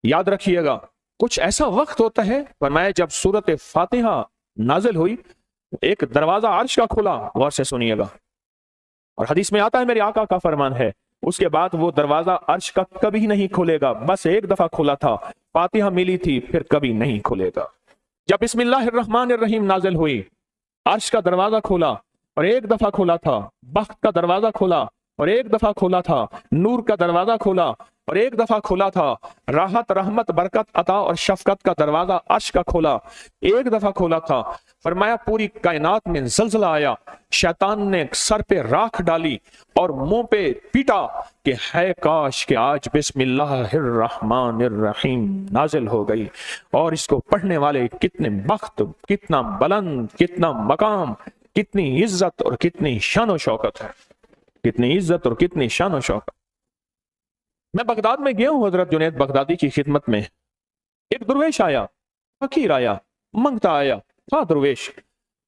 याद रखिएगा, कुछ ऐसा वक्त होता है, फरमाया जब सूरत फातिहा नाजिल हुई, एक दरवाजा अर्श का खुला, गौर से सुनिएगा, और हदीस में आता है मेरे आका का फरमान है, उसके बाद वो दरवाजा अर्श का कभी नहीं खुलेगा, बस एक दफा खुला था, फातिहा मिली थी, फिर कभी नहीं खुलेगा। जब बिस्मिल्लाहिर्रहमानिर्रहीम नाजिल हुई, अर्श का दरवाजा खुला और एक दफा खुला था, बख्त का दरवाजा खुला और एक दफा खुला था, नूर का दरवाजा खुला और एक दफा खुला था, राहत रहमत बरकत अता और शफकत का दरवाजा अर्श का खुला, एक दफा खुला था। फरमाया पूरी कायनात में जलजला आया, शैतान ने सर पे राख डाली और मुंह पे पीटा कि है काश कि आज बिस्मिल्लाहिर्रहमानिर्रहीम नाजिल हो गई, और इसको पढ़ने वाले कितने बख्त, कितना बुलंद, कितना मकाम, कितनी इज्जत और कितनी शान व शौकत है, कितनी इज्जत और कितनी शान व शौकत। मैं बगदाद में गया हूं हजरत जुनैद बगदादी की खिदमत में। एक दुर्वेश आया, फकीर आया, मंगता आया था, दुर्वेश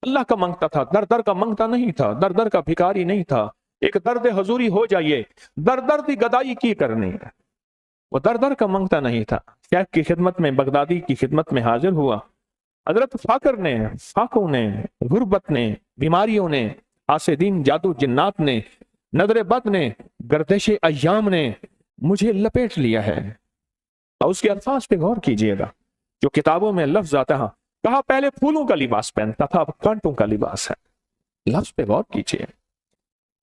अल्लाह का मंगता था, दर दर का मंगता नहीं था, दर दर का भिखारी नहीं था। एक दर्द हजूरी हो जाइए, दर दर की गदाई की करनी है, वो दर दर का मंगता नहीं था। शेख की खिदमत में, बगदादी की खिदमत में हाजिर हुआ। हजरत फाकर ने, फाकों ने, गुर्बत ने, बीमारियों ने, आसिदीन जादू जिन्नात ने, नजर बद ने, गर्दिश अय्याम ने मुझे लपेट लिया है। और उसके अल्फाज पे गौर कीजिएगा, जो किताबों में लफ्ज आता है, कहा पहले फूलों का लिबास पहनता था, अब कांटों का लिबास है। लफ्ज पे गौर कीजिए,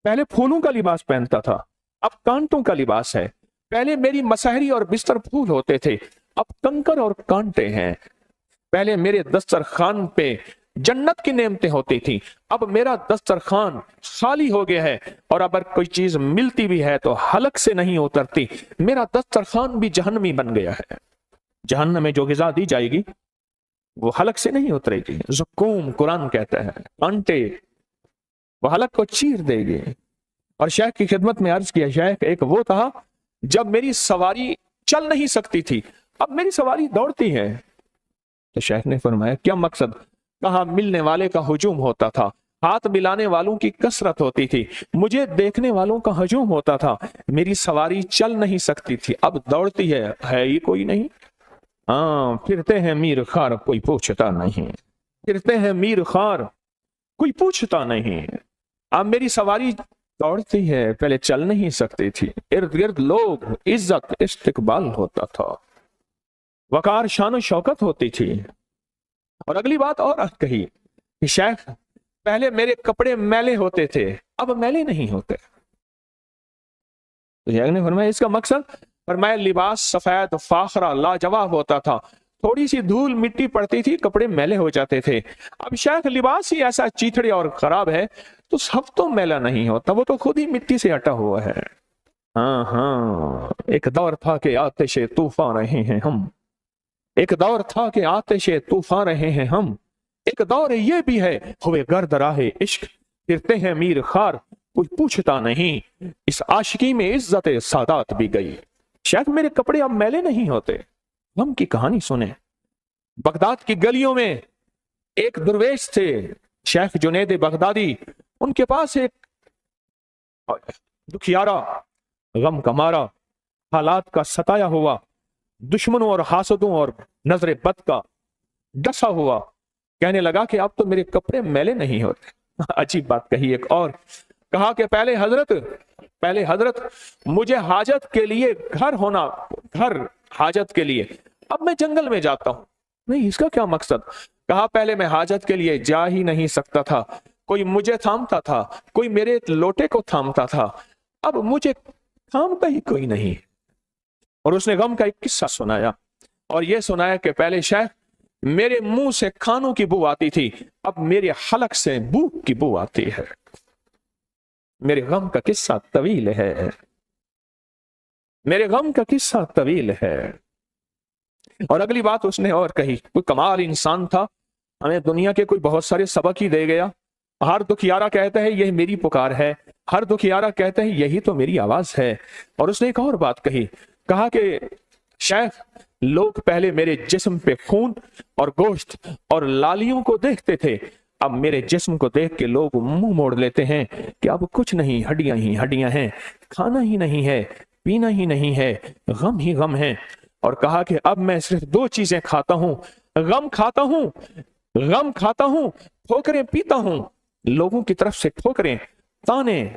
पहले फूलों का लिबास पहनता था, अब कांटों का लिबास है। पहले मेरी मसहरी और बिस्तर फूल होते थे, अब कंकर और कांटे हैं। पहले मेरे दस्तरखान पे जन्नत की नेमतें होती थी, अब मेरा दस्तरखान खाली हो गया है, और अगर कोई चीज मिलती भी है तो हलक से नहीं उतरती। मेरा दस्तरखान भी जहन्नमी बन गया है। जहन्नम में जो गिजा दी जाएगी वो हलक से नहीं उतरेगी। ज़ुक्कूम कुरान कहता है, कांटे वो हलक को चीर देगी। और शेख की खिदमत में अर्ज किया, शेख एक वो था जब मेरी सवारी चल नहीं सकती थी, अब मेरी सवारी दौड़ती है। तो शेख ने फरमाया क्या मकसद? कहा मिलने वाले का हुजूम होता था, हाथ मिलाने वालों की कसरत होती थी, मुझे देखने वालों का हजूम होता था। मेरी सवारी चल नहीं सकती थी, अब दौड़ती है ही कोई नहीं। हाँ, फिरते हैं मीर खार, कोई पूछता नहीं, फिरते हैं मीर खार, कोई पूछता नहीं। अब मेरी सवारी दौड़ती है, पहले चल नहीं सकती थी। इर्द गिर्द लोग, इज्जत, इस्तिकबाल होता था, वकार, शान शौकत होती थी। और अगली बात और कही कि शेख पहले मेरे कपड़े मैले होते थे, अब मैले नहीं होते। तो शेख ने फरमाया इसका मकसद? फरमाया लिबास सफेद फाखरा लाजवाब होता था, थोड़ी सी धूल मिट्टी पड़ती थी, कपड़े मैले हो जाते थे। अब शेख लिबास ही ऐसा चीथड़े और खराब है तो सब तो मैला नहीं होता, वो तो खुद ही मिट्टी से हटा हुआ है। हाँ हाँ, एक दौर था कि आतिशे तूफान रहे हैं हम, एक दौर था कि आतिशे तूफान रहे हैं हम, एक दौर ये भी है हुए गर्द राहे इश्क, फिरते हैं मीर खार, कुछ पूछता नहीं। इस आशिकी में इज्जत सादात भी गई। शायद मेरे कपड़े अब मैले नहीं होते। गम की कहानी सुने। बगदाद की गलियों में एक दुर्वेश थे, शेख जुनैद बगदादी। उनके पास एक दुखियारा, गम का मारा, हालात का सताया हुआ, दुश्मनों और हासदों और नजर बद का डसा हुआ, कहने लगा कि अब तो मेरे कपड़े मैले नहीं होते। अजीब बात कही एक और, कहा कि पहले हजरत मुझे हाजत के लिए घर होना, घर हाजत के लिए, अब मैं जंगल में जाता हूं। नहीं, इसका क्या मकसद? कहा पहले मैं हाजत के लिए जा ही नहीं सकता था, कोई मुझे थामता था, कोई मेरे लोटे को थामता था, अब मुझे थामता ही कोई नहीं। और उसने गम का एक किस्सा सुनाया, और यह सुनाया कि पहले शेख मेरे मुंह से खानों की बू आती थी, अब मेरे हलक से भूख की बू आती है। मेरे गम का किस्सा तवील है, मेरे गम का किस्सा तवील है। और अगली बात उसने और कही, कोई कमाल इंसान था, हमें दुनिया के कोई बहुत सारे सबक ही दे गया। हर दुखियारा कहता है यही मेरी पुकार है, हर दुखियारा कहता है यही तो मेरी आवाज है। और उसने एक और बात कही, कहा कि शेख लोग पहले मेरे जिस्म पे खून और गोश्त और लालियों को देखते थे, अब मेरे जिस्म को देख के लोग मुंह मोड़ लेते हैं कि अब कुछ नहीं, हड्डियां ही हड्डियां हैं, खाना ही नहीं है, पीना ही नहीं है, गम ही गम है। اور کہا کہ اب میں صرف دو چیزیں کھاتا ہوں، غم کھاتا ہوں، غم کھاتا ہوں، ٹھوکریں پیتا ہوں، لوگوں کی طرف سے ٹھوکریں، تانے۔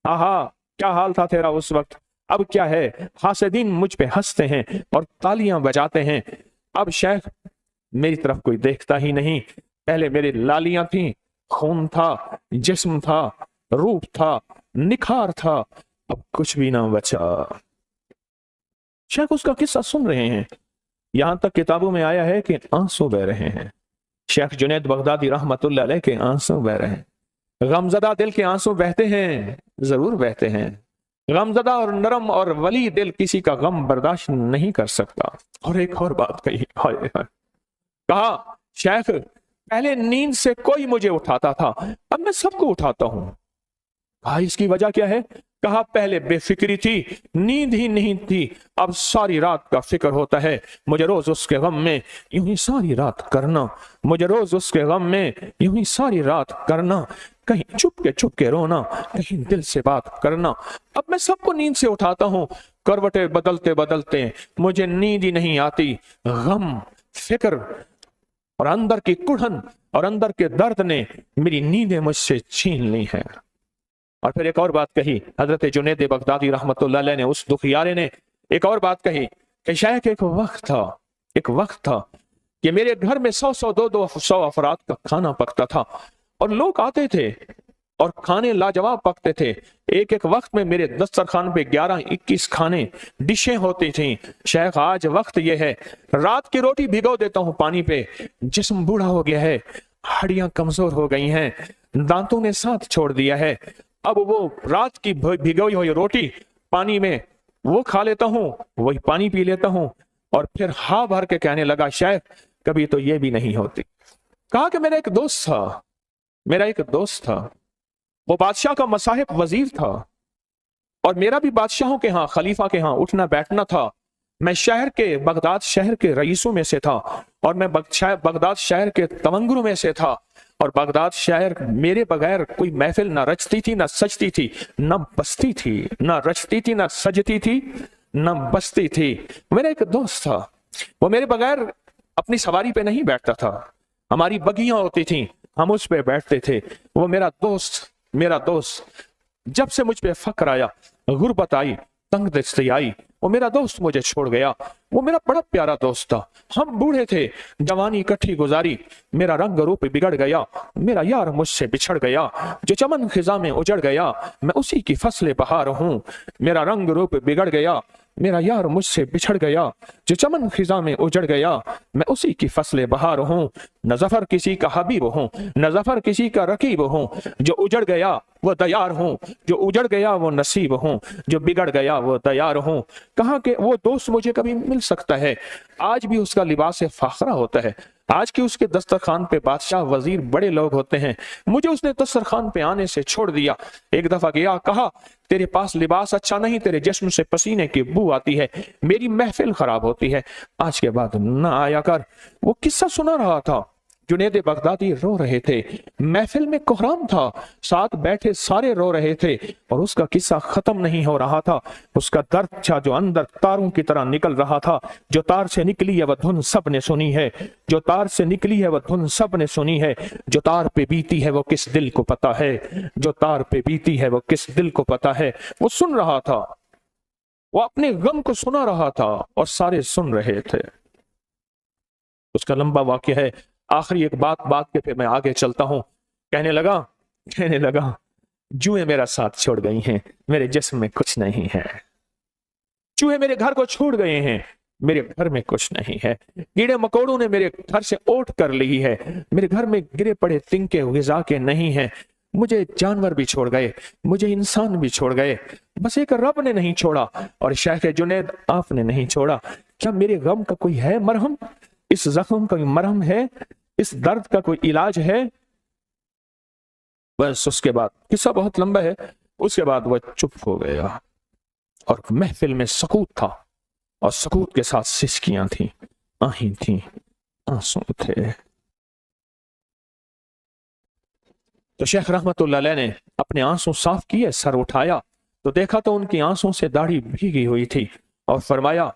آہا کیا حال تھا تیرا اس وقت، اب کیا ہے، حاسدین مجھ پہ ہنستے ہیں اور تالیاں بجاتے ہیں۔ اب شیخ میری طرف کوئی دیکھتا ہی نہیں، پہلے میری لالیاں تھیں، خون تھا، جسم تھا، روپ تھا، نکھار تھا، اب کچھ بھی نہ بچا۔ شیخ اس کا قصہ سن رہے ہیں، یہاں تک کتابوں میں آیا ہے کہ آنسو بہ رہے ہیں۔ شیخ جنید بغدادی رحمت اللہ علیہ کے آنسو بہ رہے ہیں۔ غمزدہ دل کے آنسو بہتے ہیں، ضرور بہتے ہیں۔ غمزدہ اور نرم اور ولی دل کسی کا غم برداشت نہیں کر سکتا۔ اور ایک اور بات کہی، ہائے ہائے، کہا شیخ پہلے نیند سے کوئی مجھے اٹھاتا تھا، اب میں سب کو اٹھاتا ہوں۔ کہا اس کی وجہ کیا ہے؟ کہا پہلے بے فکری تھی، نیند ہی نہیں تھی، اب ساری رات کا فکر ہوتا ہے، مجھے روز اس کے غم میں یوں ہی ساری رات کرنا، مجھے روز اس کے غم میں یوں ہی ساری رات کرنا، کہیں چپ کے رونا، کہیں دل سے بات کرنا۔ اب میں سب کو نیند سے اٹھاتا ہوں، کروٹیں بدلتے بدلتے مجھے نیند ہی نہیں آتی۔ غم، فکر اور اندر کی کڑھن اور اندر کے درد نے میری نیندیں مجھ سے چھین لی ہیں۔ اور پھر ایک اور بات کہی حضرت جنید بغدادی رحمت اللہ علیہ نے، اس دکھیارے نے ایک اور بات کہی کہ شیخ ایک وقت تھا کہ میرے گھر میں 100 افراد کا کھانا پکتا تھا اور لوگ آتے تھے اور کھانے لاجواب پکتے تھے۔ ایک وقت میں میرے دسترخوان پہ 11-21 کھانے ڈشیں ہوتی تھیں۔ شیخ آج وقت یہ ہے، رات کی روٹی بھگو دیتا ہوں پانی پہ، جسم بوڑھا ہو گیا ہے، ہڈیاں کمزور ہو گئی ہیں، دانتوں نے ساتھ چھوڑ دیا ہے، اب وہ رات کی بھگوئی ہوئی روٹی پانی میں وہ کھا لیتا ہوں، وہی پانی پی لیتا ہوں۔ اور پھر ہاں بھر کے کہنے لگا شیخ کبھی تو یہ بھی نہیں ہوتی۔ کہا کہ میرا ایک دوست تھا، وہ بادشاہ کا مصاحب وزیر تھا، اور میرا بھی بادشاہوں کے ہاں، خلیفہ کے ہاں اٹھنا بیٹھنا تھا۔ میں بغداد شہر کے رئیسوں میں سے تھا، اور میں بغداد شہر کے تونگروں میں سے تھا، اور بغداد شہر میرے بغیر کوئی محفل نہ رچتی تھی نہ سجتی تھی نہ بستی تھی، نہ رچتی تھی نہ سجتی تھی نہ بستی تھی۔ میرا ایک دوست تھا، وہ میرے بغیر اپنی سواری پہ نہیں بیٹھتا تھا، ہماری بگیاں ہوتی تھیں، ہم اس پہ بیٹھتے تھے۔ وہ میرا دوست جب سے مجھ پہ فقر آیا، غربت آئی، تنگ دستی آئی، وہ میرا دوست مجھے چھوڑ گیا۔ وہ میرا بڑا پیارا دوست تھا، ہم بوڑھے تھے، جوانی اکٹھی گزاری، میرا رنگ روپ بگڑ گیا، میرا یار مجھ سے بچھڑ گیا، جو چمن خزاں میں اجڑ گیا، میں اسی کی فصل بہار ہوں۔ میرا رنگ روپ بگڑ گیا، میرا یار مجھ سے بچھڑ گیا، جو چمن خزاں میں اجڑ گیا، میں اسی کی فصل بہار ہوں۔ نہ ظفر کسی کا حبیب ہوں، نہ ظفر کسی کا رقیب ہوں، جو اجڑ گیا وہ دیار ہوں، جو اجڑ گیا وہ نصیب ہوں، جو بگڑ گیا وہ دیار ہوں۔ کہاں کہ وہ دوست مجھے کبھی مل سکتا ہے، آج بھی اس کا لباس فاخرہ ہوتا ہے، آج کی اس کے دسترخوان پہ بادشاہ وزیر بڑے لوگ ہوتے ہیں، مجھے اس نے دسترخوان پہ آنے سے چھوڑ دیا۔ ایک دفعہ گیا، کہا تیرے پاس لباس اچھا نہیں، تیرے جسم سے پسینے کی بو آتی ہے، میری محفل خراب ہوتی ہے، آج کے بعد نہ آیا کر۔ وہ قصہ سنا رہا تھا، جنید بغدادی رو رہے تھے، محفل میں کوہرام تھا، ساتھ بیٹھے سارے رو رہے تھے، اور اس کا قصہ ختم نہیں ہو رہا تھا۔ اس کا درد تھا جو اندر تاروں کی طرح نکل رہا تھا۔ جو تار سے نکلی ہے وہ دھن سب نے سنی ہے، جو تار سے نکلی ہے وہ دھن سب نے سنی ہے، جو تار پہ بیتی ہے وہ کس دل کو پتا ہے، جو تار پہ بیتی ہے وہ کس دل کو پتا ہے۔ وہ سن رہا تھا، وہ اپنے غم کو سنا رہا تھا، اور سارے سن رہے تھے۔ اس کا لمبا واقعہ ہے، آخری ایک بات کے پھر میں آگے چلتا ہوں۔ کہنے لگا جوئیں میرا ساتھ چھوڑ گئی ہیں، میرے جسم میں کچھ نہیں ہے، چوہے میرے گھر کو چھوڑ گئے ہیں، میرے گھر میں کچھ نہیں ہے، کیڑے مکوڑوں نے میرے گھر سے اوٹ کر لی ہے، میرے گھر میں گرے پڑے تنکے غذا کے نہیں ہیں، مجھے جانور بھی چھوڑ گئے، مجھے انسان بھی چھوڑ گئے، بس ایک رب نے نہیں چھوڑا، اور شیخ جنید آپ نے نہیں چھوڑا۔ کیا میرے غم کا کوئی ہے مرہم؟ اس زخم کا کوئی مرہم ہے؟ اس درد کا کوئی علاج ہے؟ بس اس کے بعد قصہ بہت لمبا ہے، اس کے بعد وہ چپ ہو گیا، اور محفل میں سکوت تھا، اور سکوت کے ساتھ سسکیاں تھیں، آہیں تھیں، آنسو تھے۔ تو شیخ رحمت اللہ علیہ نے اپنے آنسو صاف کیے، سر اٹھایا تو دیکھا تو ان کی آنسوں سے داڑھی بھیگی ہوئی تھی، اور فرمایا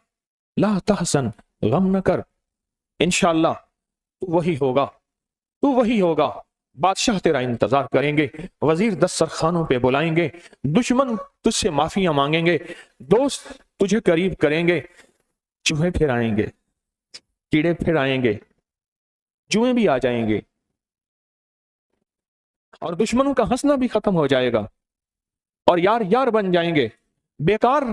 ला तहसन, गम न कर, इंशाअल्लाह तू वही होगा, तू वही होगा। बादशाह तेरा इंतजार करेंगे, वजीर दस्तरखानों खानों पे बुलाएंगे, दुश्मन तुझसे माफिया मांगेंगे, दोस्त तुझे करीब करेंगे, चूहे फिर आएंगे, कीड़े फिर आएंगे, जुएं भी आ जाएंगे, और दुश्मनों का हंसना भी खत्म हो जाएगा, और यार यार बन जाएंगे, बेकार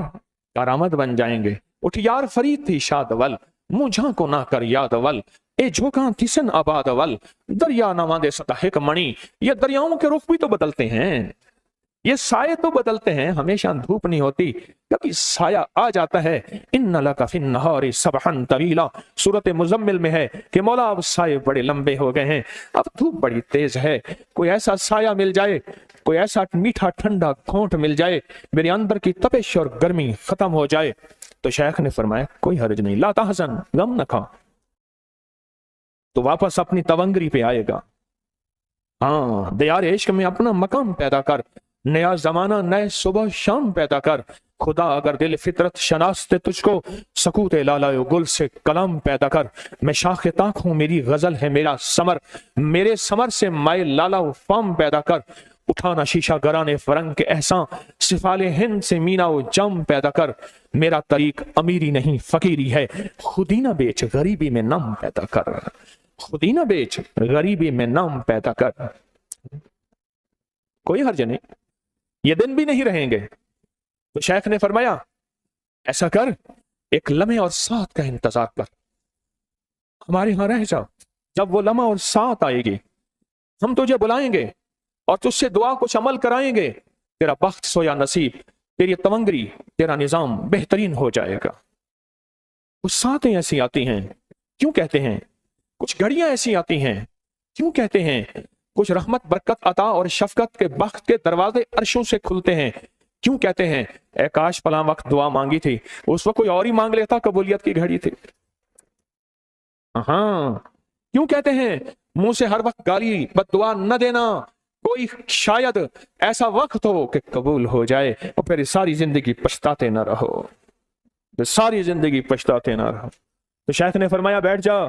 करामत बन जाएंगे। उठ यार फरीद थी शादवल, मुझा को ना कर यादवल, ए झोंका तिसन आबादवल, दरिया नवा दे सताहिक मणि। ये दरियाओं के रुख भी तो बदलते हैं, ये साये तो बदलते हैं, हमेशा धूप नहीं होती, कभी साया आ जाता है। इन्ना लका फिन नहारी सबहन तवीला, सूरत मुजम्मिल में है कि मौला अब साये बड़े लंबे हो गए हैं, अब धूप बड़ी तेज है, कोई ऐसा साया मिल जाए, कोई ऐसा मीठा ठंडा घोंट मिल जाए, मेरे अंदर की तपिश और गर्मी खत्म हो जाए। तो शेख ने फरमाया कोई हर्ज नहीं, ला तहज़न, गम न खा, तो वापस अपनी तवंगरी पे आएगा। हाँ, दियार इश्क में अपना मकाम पैदा कर, नया जमाना नए सुबह शाम पैदा कर। खुदा अगर दिल फितरत शनास्ते तुझको, सकूते लालायो गुल से कलाम पैदा कर। मैं शाख ताक हूँ, मेरी गजल है मेरा समर, मेरे समर से माए लाला फाम पैदा कर। उठाना शीशा गराने फरंग के एहसान, सिफाले हिंद से मीना वो जम पैदा कर। मेरा तरीक अमीरी नहीं फकीरी है, खुदी ना बेच गरीबी में नाम पैदा कर, खुदी ना बेच गरीबी में नाम पैदा कर। कोई हर्ज नहीं, ये दिन भी नहीं रहेंगे। तो शेख ने फरमाया ऐसा कर, एक लम्हे और साथ का इंतजार कर, हमारे यहां रह जा, जब वो लम्हा और साथ आएगी हम तुझे बुलाएंगे और तुझसे दुआ कुछ अमल कराएंगे, तेरा बख्त सोया नसीब, तेरी तवंगरी, तेरा निजाम बेहतरीन हो जाएगा। कुछ सातें ऐसी आती हैं, क्यों कहते हैं, कुछ घड़ियां ऐसी आती हैं, क्यों कहते हैं, कुछ रहमत बरकत अता और शफकत के बख्त के दरवाजे अर्शों से खुलते हैं, क्यों कहते हैं। ए काश फला वक्त दुआ मांगी थी, उस वक्त कोई और ही मांग लेता, कबूलियत की घड़ी थी। हाँ, क्यों कहते हैं मुंह से हर वक्त गाली बद्दुआ न देना, कोई शायद ऐसा वक्त हो कि कबूल हो जाए और फिर सारी जिंदगी पछताते ना रहो, सारी जिंदगी पछताते ना रहो। तो शेख ने फरमाया बैठ जा,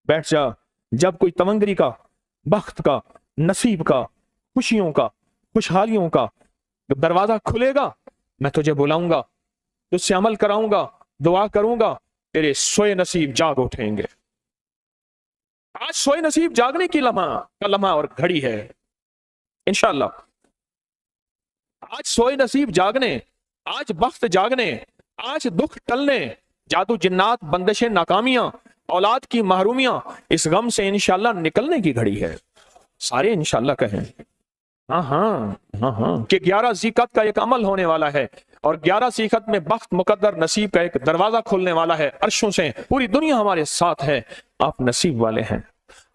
बैठ जा, जब कोई तवंगरी का, बख्त का, नसीब का, खुशियों का, खुशहालियों का दरवाजा खुलेगा, मैं तुझे बुलाऊंगा, तुझसे अमल कराऊंगा, दुआ करूंगा, तेरे सोए नसीब जाग उठेंगे। आज सोए नसीब जागने की लम्हा और घड़ी है इंशाअल्लाह। आज सोए नसीब जागने, आज बख्त जागने, आज दुख टलने, जादू जिन्नात बंदिशें नाकामियां, औलाद की महरूमियां, इस गम से इंशाअल्लाह निकलने की घड़ी है। सारे इंशाअल्लाह कहें हाँ हाँ हाँ हाँ कि 11 ज़ीक़त का एक अमल होने वाला है और 11 ज़ीक़त में बख्त मुकद्दर नसीब का एक दरवाजा खुलने वाला है अर्शों से। पूरी दुनिया हमारे साथ है, आप नसीब वाले हैं।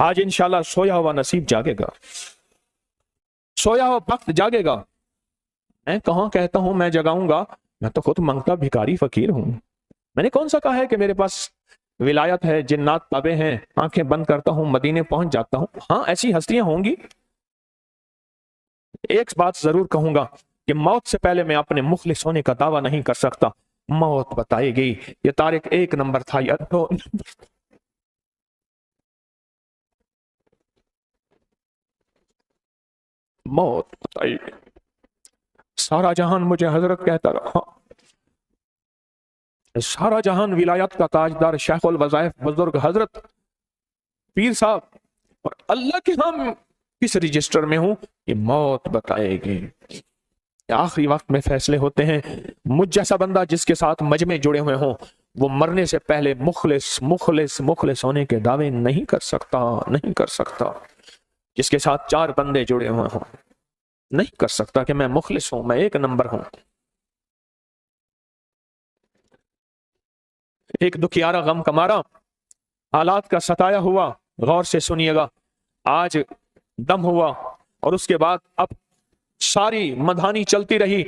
आज इंशाअल्लाह सोया हुआ नसीब जागेगा, सोया हुआ वक्त जागेगा। मैं कहाँ कहता हूं मैं जगाऊंगा, मैं तो खुद मांगता भिखारी फकीर हूं। मैंने कौन सा कहा है कि मेरे पास विलायत है, जिन्नात ताबे हैं, आंखें बंद करता हूं मदीने पहुंच जाता हूं। हाँ, ऐसी हस्तियां होंगी। एक बात जरूर कहूंगा कि मौत से पहले मैं अपने मुखलिस होने का दावा नहीं कर सकता। मौत बताएगी ये तारीख 1 नंबर था या 2 नंबर। मौत बताएगी। सारा जहान मुझे हजरत कहता रहा, सारा जहान विलायत का ताजदार शेखुल वज़ाइफ बुजुर्ग हजरत पीर साहब, और अल्लाह के हम किस रजिस्टर में हूं ये मौत बताएगी। आखिरी वक्त में फैसले होते हैं। मुझ जैसा बंदा जिसके साथ मजमे जुड़े हुए हों, वो मरने से पहले मुखलिस मुखलिस मुखलिस होने के दावे नहीं कर सकता, नहीं कर सकता। जिसके साथ 4 बंदे जुड़े हुए हों, नहीं कर सकता कि मैं मुखलिस हूं, मैं 1 नंबर हूं। एक दुखियारा गम कमारा हालात का सताया हुआ, गौर से सुनिएगा, आज दम हुआ और उसके बाद अब सारी मधानी चलती रही।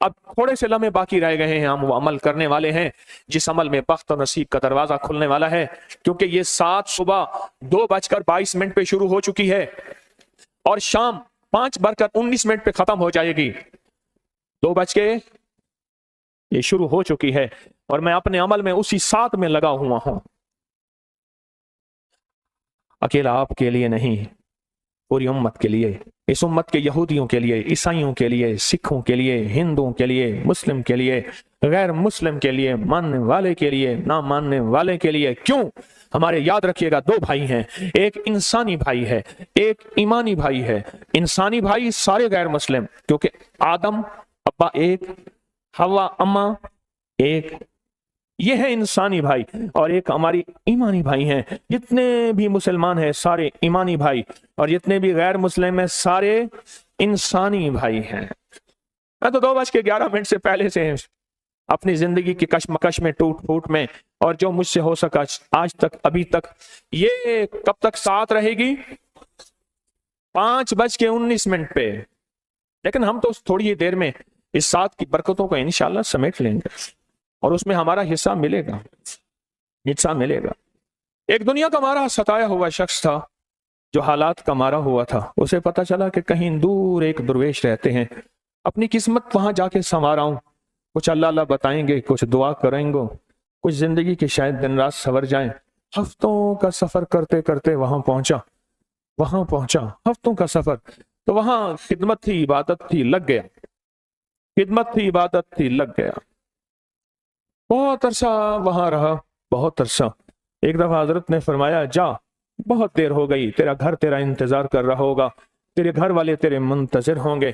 अब थोड़े से लम्हे बाकी रह गए हैं, हम वो अमल करने वाले हैं जिस अमल में बख्त और नसीब का दरवाजा खुलने वाला है। क्योंकि ये 7 सुबह 2:22 पे शुरू हो चुकी है और शाम 5:19 पे खत्म हो जाएगी। 2 बज के ये शुरू हो चुकी है और मैं अपने अमल में उसी साथ में लगा हुआ हूं। अकेला आपके लिए नहीं, पूरी उम्मत के लिए, इस उम्मत के यहूदियों के लिए, ईसाइयों के लिए, सिखों के लिए, हिंदुओं के लिए, मुस्लिम के लिए, गैर मुस्लिम के लिए, मानने वाले के लिए, ना मानने वाले के लिए। क्यों? हमारे याद रखिएगा, दो भाई हैं, एक इंसानी भाई है, एक ईमानी भाई है। इंसानी भाई सारे गैर मुस्लिम, क्योंकि आदम अब्बा एक, हवा अम्मा एक, ये है इंसानी भाई। और एक हमारी ईमानी भाई हैं। जितने भी मुसलमान हैं सारे ईमानी भाई, और जितने भी गैर मुस्लिम हैं सारे इंसानी भाई हैं। मैं तो 2:11 से पहले से अपनी जिंदगी की कशमकश में, टूट फूट में, और जो मुझसे हो सका आज तक, अभी तक, ये कब तक साथ रहेगी? 5:19 पे। लेकिन हम तो थोड़ी ही देर में इस साथ की बरकतों को इंशाल्लाह समेट लेंगे और उसमें हमारा हिस्सा मिलेगा, हिस्सा मिलेगा। एक दुनिया का मारा सताया हुआ शख्स था, जो हालात का मारा हुआ था। उसे पता चला कि कहीं दूर एक दुर्वेश रहते हैं, अपनी किस्मत वहां जाके संवारा हूं। कुछ अल्लाह अल्लाह बताएंगे, कुछ दुआ करेंगे, कुछ जिंदगी के शायद दिन रात सवर जाएं। हफ्तों का सफर करते करते वहां पहुंचा, हफ्तों का सफर। तो वहां खिदमत थी, इबादत थी, लग गया। खिदमत थी, इबादत थी, लग गया। बहुत अरसा वहां रहा, बहुत अरसा। एक दफा हजरत ने फरमाया, जा, बहुत देर हो गई, तेरा घर तेरा इंतजार कर रहा होगा, तेरे घर वाले तेरे मुंतजिर होंगे,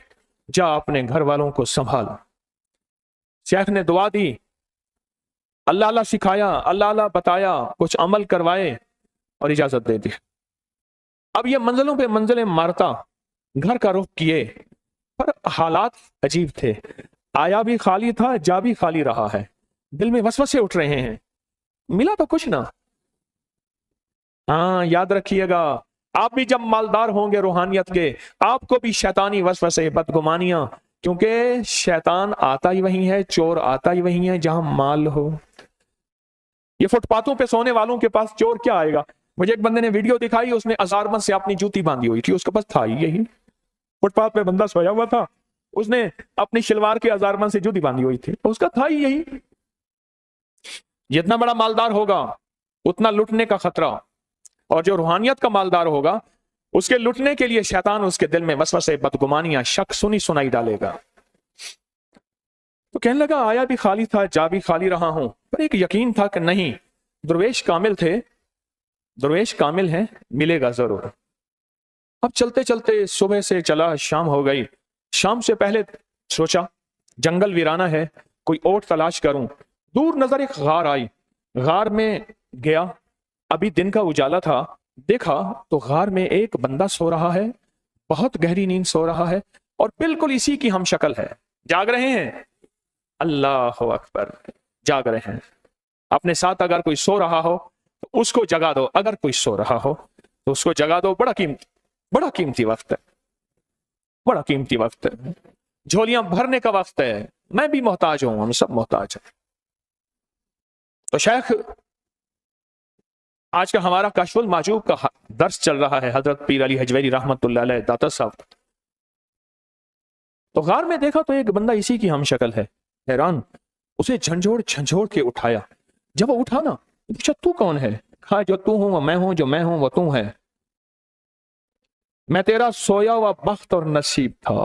जा अपने घर वालों को संभाल। शेख ने दुआ दी, अल्लाह अल्लाह सिखाया, अल्लाह अल्लाह बताया, कुछ अमल करवाए और इजाजत दे दी। अब ये मंजिलों पे मंजिलें मारता घर का रुख किए, पर हालात अजीब थे। आया भी खाली था, जा भी खाली रहा है। दिल में वसवसे उठ रहे हैं, मिला तो कुछ ना। हाँ, याद रखिएगा, आप भी जब मालदार होंगे रूहानियत के, आपको भी शैतानी वसवसे, बदगुमानियां, क्योंकि शैतान आता ही वही है, चोर आता ही वही है जहां माल हो। ये फुटपाथों पे सोने वालों के पास चोर क्या आएगा? मुझे एक बंदे ने वीडियो दिखाई, उसने अजारमन से अपनी जूती बांधी हुई थी, उसके पास था ही यही। फुटपाथ पे बंदा सोया हुआ था, उसने अपनी शलवार के अजारमन से जूती बांधी हुई थी, उसका था ही यही। जितना बड़ा मालदार होगा उतना लुटने का खतरा, और जो रूहानियत का मालदार होगा उसके लुटने के लिए शैतान उसके दिल में वसवसे, बदगुमानियां, शक सुनी सुनाई डालेगा। तो कहने लगा, आया भी खाली था, जा भी खाली रहा हूं, पर एक यकीन था कि नहीं, दुर्वेश कामिल थे, दुर्वेश कामिल हैं, मिलेगा जरूर। अब चलते चलते सुबह से चला, शाम हो गई। शाम से पहले सोचा जंगल वीराना है, कोई ओट तलाश करूं। दूर नजर एक गार आई, गार में गया, अभी दिन का उजाला था। देखा तो गार में एक बंदा सो रहा है, बहुत गहरी नींद सो रहा है, और बिल्कुल इसी की हम शक्ल है। जाग रहे हैं, अल्लाह अकबर, जाग रहे हैं। अपने साथ अगर कोई सो रहा हो तो उसको जगा दो, अगर कोई सो रहा हो तो उसको जगा दो। बड़ा कीमती वक्त है, बड़ा कीमती वक्त है। झोलियां भरने का वक्त है। मैं भी मोहताज हूं, हम सब मोहताज हैं। तो शेख, आज का हमारा कशफुल माजूब का दर्स चल रहा है, हजरत पीर अली हजवेरी रहमतुल्लाह अलैह दाता साहब। तो गार में देखा तो एक बंदा इसी की हम शक्ल है। हैरान, उसे झंझोड़ के उठाया। जब वो उठा ना, पूछा, तू कौन है? कहा, जो तू हूं वो मैं हूं, जो मैं हूं वो तू है। मैं तेरा सोया हुआ बख्त और नसीब था।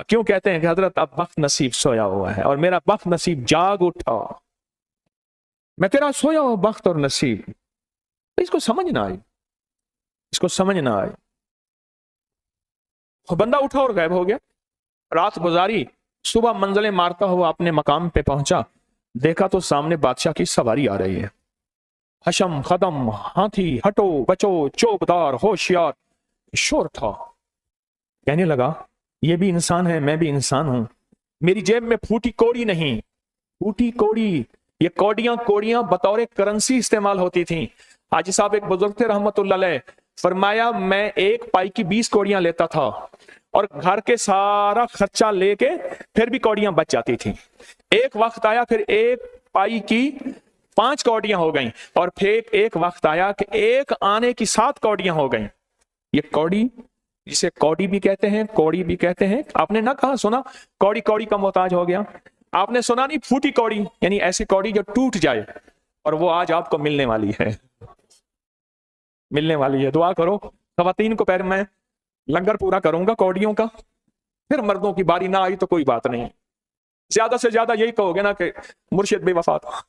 क्यों कहते हैं कि हजरत अब बख्त नसीब सोया हुआ है और मेरा बख्त नसीब जाग उठा। मैं तेरा सोया हुआ बख्त और नसीब। इसको समझ ना आई, इसको समझ ना आई। बंदा उठा और गायब हो गया। रात गुजारी, सुबह मंजिलें मारता हुआ अपने मकाम पे पहुंचा। देखा तो सामने बादशाह की सवारी आ रही है। हशम खदम, हाथी, हटो बचो, चौबदार, होशियार, शोर था। कहने लगा, ये भी इंसान है, मैं भी इंसान हूं। मेरी जेब में फूटी कौड़ी नहीं, फूटी कौड़ी, ये कौड़ियां बतौर करेंसी इस्तेमाल होती थी। हाजी साहब एक बुजुर्ग थे रहमतुल्लाह अलैह, फरमाया, मैं 1 पाई की 20 कौड़ियां लेता था और घर के सारा खर्चा लेके फिर भी कौड़ियां बच जाती थी। एक वक्त आया फिर 1 पाई की 5 कौड़ियां हो गई, और फिर एक वक्त आया कि 1 आने की 7 कौड़ियां हो गई। ये कौड़ी, जिसे कौड़ी भी कहते हैं, कौड़ी भी कहते हैं। आपने ना कहा सुना, कौड़ी कौड़ी का मोहताज हो गया। आपने सुना नहीं, फूटी कौड़ी, यानी ऐसी कौड़ी जो टूट जाए, और वो आज आपको मिलने वाली है, मिलने वाली है। दुआ करो खवातीन को, पैर में लंगर पूरा करूंगा कौड़ियों का, फिर मर्दों की बारी ना आई तो कोई बात नहीं। ज्यादा से ज्यादा यही कहोगे ना कि मुर्शिद बेवफा था,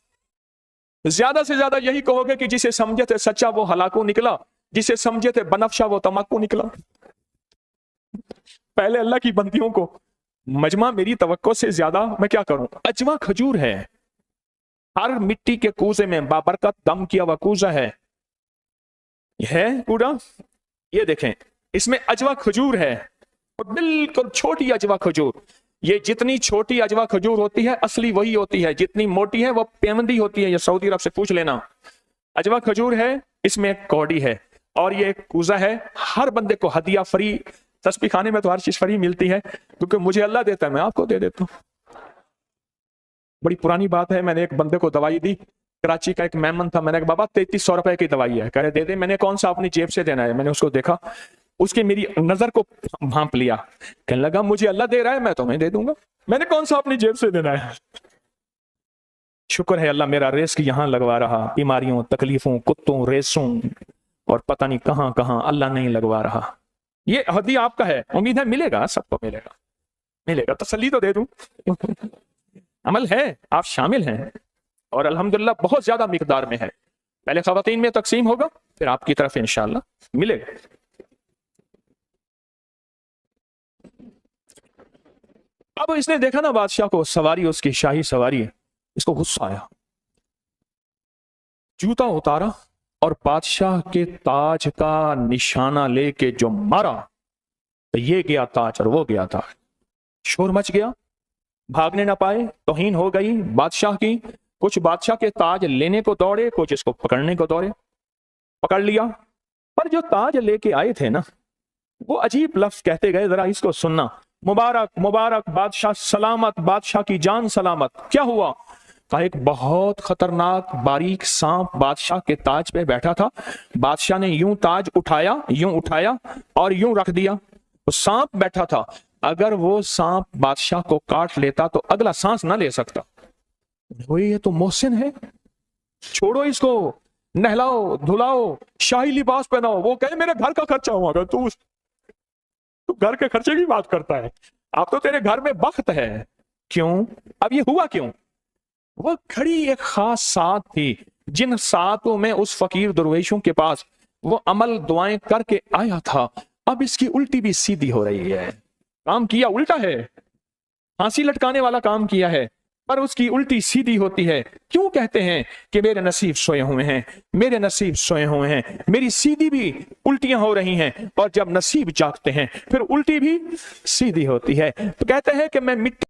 ज्यादा से ज्यादा यही कहोगे कि जिसे समझे थे सच्चा वो हलाकू निकला, जिसे समझे थे बनफशा वो तमाकू निकला। पहले अल्लाह की बंदियों को मजमा मेरी तवक्को से ज्यादा मैं क्या करूं। अजवा खजूर है, हर मिट्टी के कूजे में बाबरकत दम किया हुआ कूजा है कूड़ा, ये देखें इसमें अजवा खजूर है, और बिल्कुल छोटी अजवा खजूर। ये जितनी छोटी अजवा खजूर होती है असली वही होती है, जितनी मोटी है वो पेमंदी होती है। ये सऊदी अरब से पूछ लेना। अजवा खजूर है, इसमें एक कौड़ी है, और ये कूजा है। हर बंदे को हदिया फ्री, तस्बीह खाने में तो हर चीज फ्री मिलती है, क्योंकि मुझे अल्लाह देता है, मैं आपको दे देता हूँ। बड़ी पुरानी बात है, मैंने एक बंदे को दवाई दी, कराची का एक मेहमान था, मैंने कहा बाबा 3300 रुपए की दवाई है, कह रहे दे दे। मैंने कौन सा अपनी जेब से देना है, मैंने उसको देखा, उसकी मेरी नजर को भांप लिया, कहने लगा मुझे अल्लाह दे रहा है मैं तुम्हें दे दूंगा, मैंने कौन सा अपनी जेब से देना है। शुक्र है अल्लाह मेरा रिस्क यहाँ लगवा रहा, बीमारियों तकलीफों कुत्तों रेसों और पता नहीं कहां कहां अल्लाह नहीं लगवा रहा। ये हदिया आपका है, उम्मीद है मिलेगा, सबको मिलेगा, मिलेगा, तसल्ली तो दे दूं। अमल है, आप शामिल हैं, और अल्हम्दुलिल्लाह बहुत ज्यादा मिकदार में है। पहले खवातीन में तकसीम होगा, फिर आपकी तरफ इंशाअल्लाह मिलेगा। अब इसने देखा ना बादशाह को, सवारी उसकी शाही सवारी है, इसको गुस्सा आया, जूता उतारा और बादशाह के ताज का निशाना लेके जो मारा, तो ये गया ताज और वो गया ताज। शोर मच गया, भागने ना पाए, तौहीन हो गई बादशाह की। कुछ बादशाह के ताज लेने को दौड़े, कुछ इसको पकड़ने को दौड़े, पकड़ लिया। पर जो ताज लेके आए थे ना, वो अजीब लफ्ज कहते गए, जरा इसको सुनना। मुबारक मुबारक बादशाह सलामत, बादशाह की जान सलामत। क्या हुआ? कहा एक बहुत खतरनाक बारीक सांप बादशाह के ताज पे बैठा था। बादशाह ने यूं ताज उठाया और यूं रख दिया। वो सांप बैठा था, अगर वो सांप बादशाह को काट लेता तो अगला सांस ना ले सकता। ये तो मोहसिन है, छोड़ो इसको, नहलाओ धुलाओ, शाही लिबास पहनाओ। वो कहे मेरे घर का खर्चा हुआ, तू घर के खर्चे की बात करता है, अब तो तेरे घर में बख्त है। क्यों? अब ये हुआ क्यों? वह घड़ी एक खास साथ थी, जिन सातों में उस फकीर दरवेशों के पास वो अमल दुआएं करके आया था। अब इसकी उल्टी भी सीधी हो रही है, काम किया उल्टा है, फांसी लटकाने वाला काम किया है, पर उसकी उल्टी सीधी होती है। क्यों कहते हैं कि मेरे नसीब सोए हुए हैं, मेरे नसीब सोए हुए हैं, मेरी सीधी भी उल्टियां हो रही हैं, और जब नसीब जागते हैं फिर उल्टी भी सीधी होती है। तो कहते हैं कि मैं मिट्टी